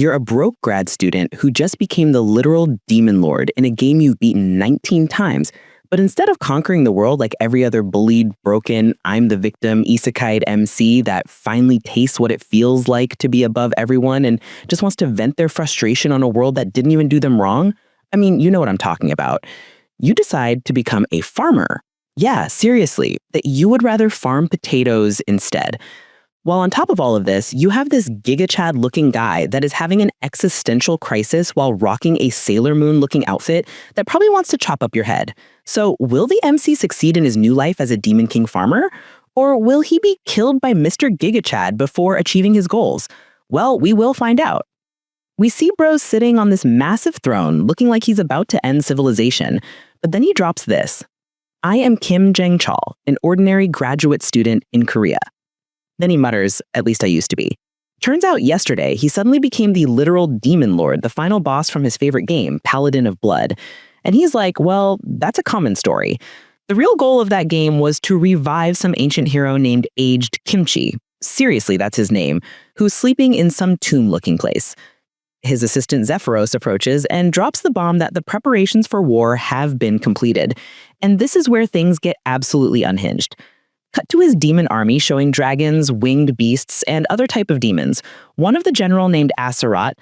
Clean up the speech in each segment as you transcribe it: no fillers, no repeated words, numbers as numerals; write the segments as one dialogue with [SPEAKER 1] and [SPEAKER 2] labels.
[SPEAKER 1] You're a broke grad student who just became the literal demon lord in a game you've beaten 19 times, but instead of conquering the world like every other bullied, broken, I'm the victim, isekai MC that finally tastes what it feels like to be above everyone and just wants to vent their frustration on a world that didn't even do them wrong, I mean, you know what I'm talking about. You decide to become a farmer. Yeah, seriously, that you would rather farm potatoes instead. While on top of all of this, you have this Giga Chad-looking guy that is having an existential crisis while rocking a Sailor Moon-looking outfit that probably wants to chop up your head. So will the MC succeed in his new life as a Demon King farmer? Or will he be killed by Mr. Giga Chad before achieving his goals? Well, we will find out. We see Bros sitting on this massive throne looking like he's about to end civilization, but then he drops this. I am Kim Jang-chol, an ordinary graduate student in Korea. Then he mutters, at least I used to be. Turns out yesterday, he suddenly became the literal demon lord, the final boss from his favorite game, Paladin of Blood. And he's like, well, that's a common story. The real goal of that game was to revive some ancient hero named Aged Kimchi. Seriously, that's his name, who's sleeping in some tomb-looking place. His assistant Zephyros approaches and drops the bomb that the preparations for war have been completed. And this is where things get absolutely unhinged. Cut to his demon army showing dragons, winged beasts, and other type of demons. One of the general named Asurat,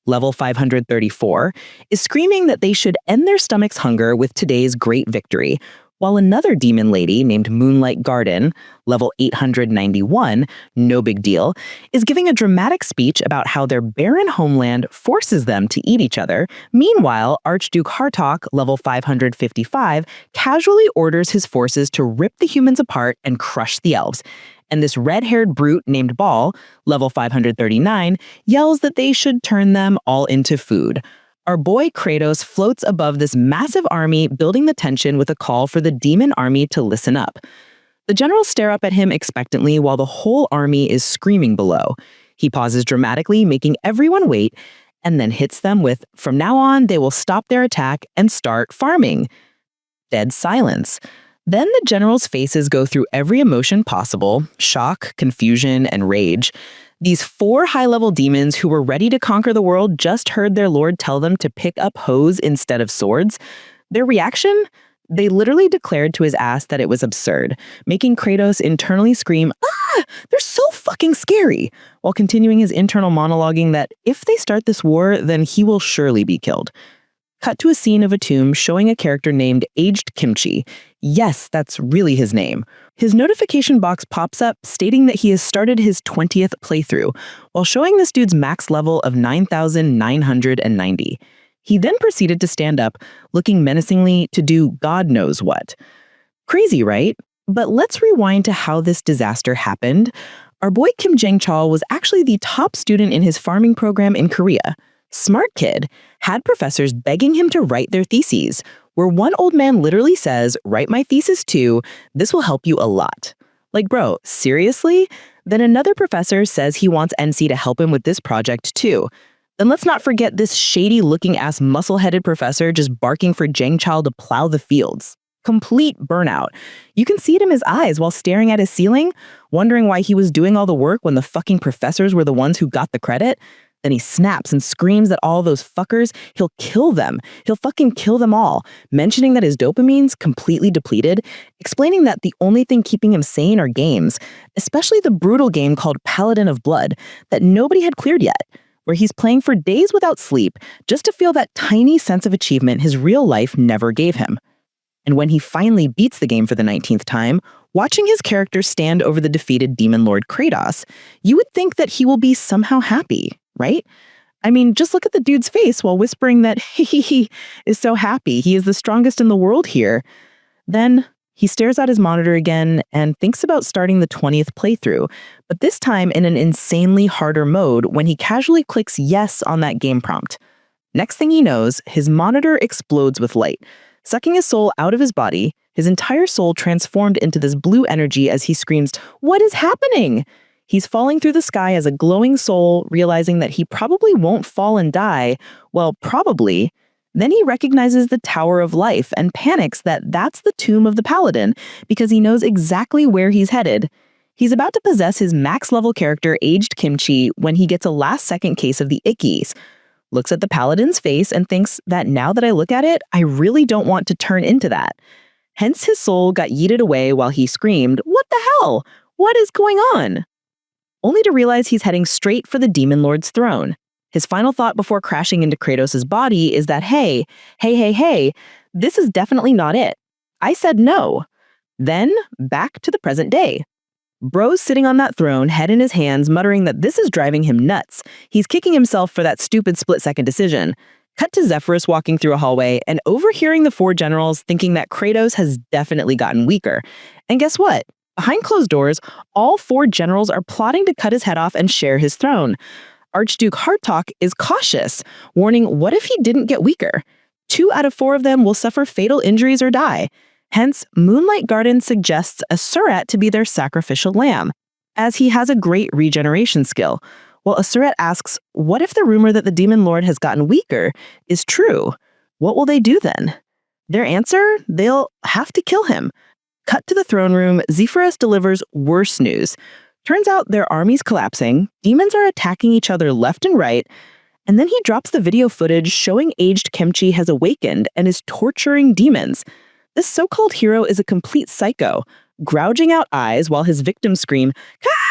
[SPEAKER 1] level 534, is screaming that they should end their stomach's hunger with today's great victory, while another demon lady named Moonlight Garden, level 891, no big deal, is giving a dramatic speech about how their barren homeland forces them to eat each other. Meanwhile, Archduke Hartok, level 555, casually orders his forces to rip the humans apart and crush the elves. And this red-haired brute named Ball, level 539, yells that they should turn them all into food. Our boy Kratos floats above this massive army, building the tension with a call for the demon army to listen up. The generals stare up at him expectantly while the whole army is screaming below. He pauses dramatically, making everyone wait, and then hits them with, from now on, they will stop their attack and start farming. Dead silence. Then the generals' faces go through every emotion possible: shock, confusion, and rage. These 4 high-level demons who were ready to conquer the world just heard their lord tell them to pick up hoes instead of swords. Their reaction? They literally declared to his ass that it was absurd, making Kratos internally scream, "Ah! They're so fucking scary!" while continuing his internal monologuing that if they start this war, then he will surely be killed. Cut to a scene of a tomb showing a character named Aged Kimchi. Yes, that's really his name. His notification box pops up stating that he has started his 20th playthrough, while showing this dude's max level of 9,990. He then proceeded to stand up, looking menacingly to do God knows what. Crazy, right? But let's rewind to how this disaster happened. Our boy Kim Jang-chol was actually the top student in his farming program in Korea. Smart kid, had professors begging him to write their theses, where one old man literally says, "Write my thesis too, this will help you a lot." Like, bro, seriously? Then another professor says he wants NC to help him with this project too. Then let's not forget this shady-looking-ass muscle-headed professor just barking for Jang-chol to plow the fields. Complete burnout. You can see it in his eyes while staring at his ceiling, wondering why he was doing all the work when the fucking professors were the ones who got the credit. Then he snaps and screams at all those fuckers. He'll kill them. He'll fucking kill them all, mentioning that his dopamine's completely depleted, explaining that the only thing keeping him sane are games, especially the brutal game called Paladin of Blood that nobody had cleared yet, where he's playing for days without sleep just to feel that tiny sense of achievement his real life never gave him. And when he finally beats the game for the 19th time, watching his character stand over the defeated Demon Lord Kratos, you would think that he will be somehow happy, right? I mean, just look at the dude's face while whispering that he is so happy. He is the strongest in the world here. Then he stares at his monitor again and thinks about starting the 20th playthrough, but this time in an insanely harder mode when he casually clicks yes on that game prompt. Next thing he knows, his monitor explodes with light, sucking his soul out of his body, his entire soul transformed into this blue energy as he screams, "What is happening?" He's falling through the sky as a glowing soul, realizing that he probably won't fall and die. Well, probably. Then he recognizes the Tower of Life and panics that that's the tomb of the Paladin because he knows exactly where he's headed. He's about to possess his max-level character, Aged Kimchi, when he gets a last-second case of the ickies. Looks at the paladin's face and thinks that now that I look at it, I really don't want to turn into that. Hence his soul got yeeted away while he screamed, "What the hell? What is going on?" Only to realize he's heading straight for the Demon Lord's throne. His final thought before crashing into Kratos' body is that, hey, this is definitely not it. I said no. Then, back to the present day. Bro's sitting on that throne, head in his hands, muttering that this is driving him nuts. He's kicking himself for that stupid split-second decision. Cut to Zephyrus walking through a hallway and overhearing the four generals thinking that Kratos has definitely gotten weaker. And guess what? Behind closed doors, all four generals are plotting to cut his head off and share his throne. Archduke Hartok is cautious, warning what if he didn't get weaker? 2 out of 4 of them will suffer fatal injuries or die. Hence, Moonlight Garden suggests Asurat to be their sacrificial lamb, as he has a great regeneration skill. While Asurat asks, what if the rumor that the Demon Lord has gotten weaker is true? What will they do then? Their answer? They'll have to kill him. Cut to the throne room, Zephyrus delivers worse news. Turns out their army's collapsing, demons are attacking each other left and right, and then he drops the video footage showing Aged Kimchi has awakened and is torturing demons. This so-called hero is a complete psycho, gouging out eyes while his victims scream,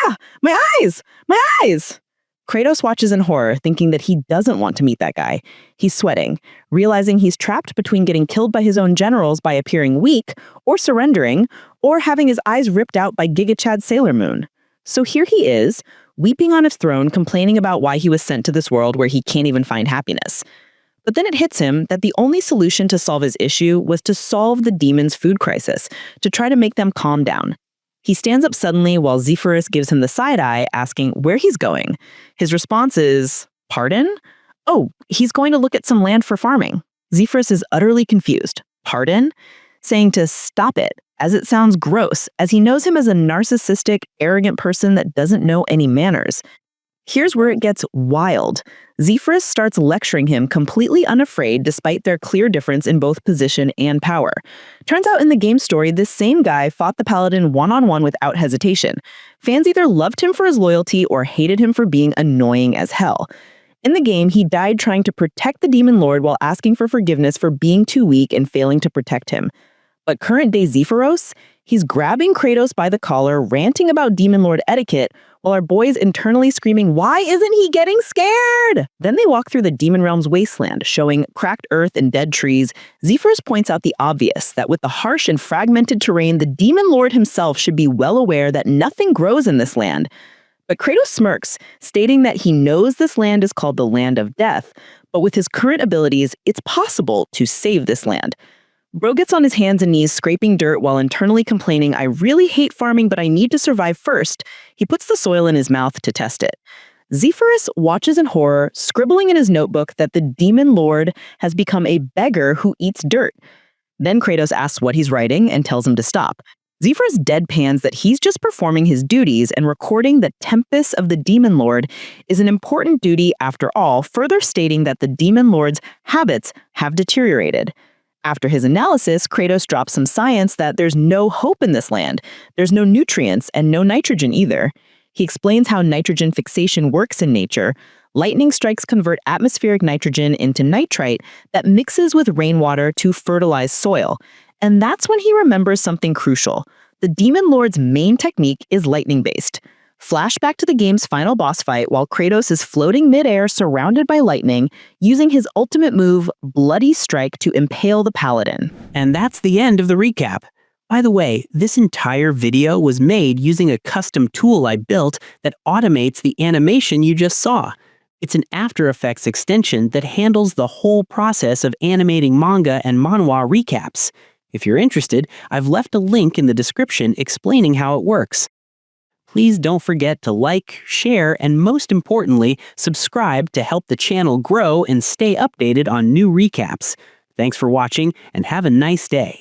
[SPEAKER 1] "Ah! My eyes! My eyes!" Kratos watches in horror, thinking that he doesn't want to meet that guy. He's sweating, realizing he's trapped between getting killed by his own generals by appearing weak, or surrendering, or having his eyes ripped out by Giga Chad Sailor Moon. So here he is, weeping on his throne, complaining about why he was sent to this world where he can't even find happiness. But then it hits him that the only solution to solve his issue was to solve the demons' food crisis, to try to make them calm down. He stands up suddenly while Zephyrus gives him the side-eye, asking where he's going. His response is, "Pardon? Oh, he's going to look at some land for farming." Zephyrus is utterly confused. Pardon? Saying to stop it, as it sounds gross, as he knows him as a narcissistic, arrogant person that doesn't know any manners. Here's where it gets wild. Zephyrus starts lecturing him completely unafraid despite their clear difference in both position and power. Turns out in the game story, this same guy fought the paladin one-on-one without hesitation. Fans either loved him for his loyalty or hated him for being annoying as hell. In the game, he died trying to protect the Demon Lord while asking for forgiveness for being too weak and failing to protect him. But current-day Zephyrus, he's grabbing Kratos by the collar, ranting about Demon Lord etiquette, while our boy's internally screaming, "Why isn't he getting scared?" Then they walk through the Demon Realm's wasteland, showing cracked earth and dead trees. Zephyrus points out the obvious, that with the harsh and fragmented terrain, the Demon Lord himself should be well aware that nothing grows in this land. But Kratos smirks, stating that he knows this land is called the Land of Death, but with his current abilities, it's possible to save this land. Bro gets on his hands and knees scraping dirt while internally complaining, "I really hate farming, but I need to survive first." He puts the soil in his mouth to test it. Zephyrus watches in horror, scribbling in his notebook that the Demon Lord has become a beggar who eats dirt. Then Kratos asks what he's writing and tells him to stop. Zephyrus deadpans that he's just performing his duties, and recording the Tempest of the Demon Lord is an important duty after all, further stating that the Demon Lord's habits have deteriorated. After his analysis, Kratos drops some science that there's no hope in this land. There's no nutrients and no nitrogen either. He explains how nitrogen fixation works in nature. Lightning strikes convert atmospheric nitrogen into nitrite that mixes with rainwater to fertilize soil. And that's when he remembers something crucial. The Demon Lord's main technique is lightning-based. Flashback to the game's final boss fight while Kratos is floating midair surrounded by lightning, using his ultimate move, Bloody Strike, to impale the paladin.
[SPEAKER 2] And that's the end of the recap. By the way, this entire video was made using a custom tool I built that automates the animation you just saw. It's an After Effects extension that handles the whole process of animating manga and manhwa recaps. If you're interested, I've left a link in the description explaining how it works. Please don't forget to like, share, and most importantly, subscribe to help the channel grow and stay updated on new recaps. Thanks for watching, and have a nice day.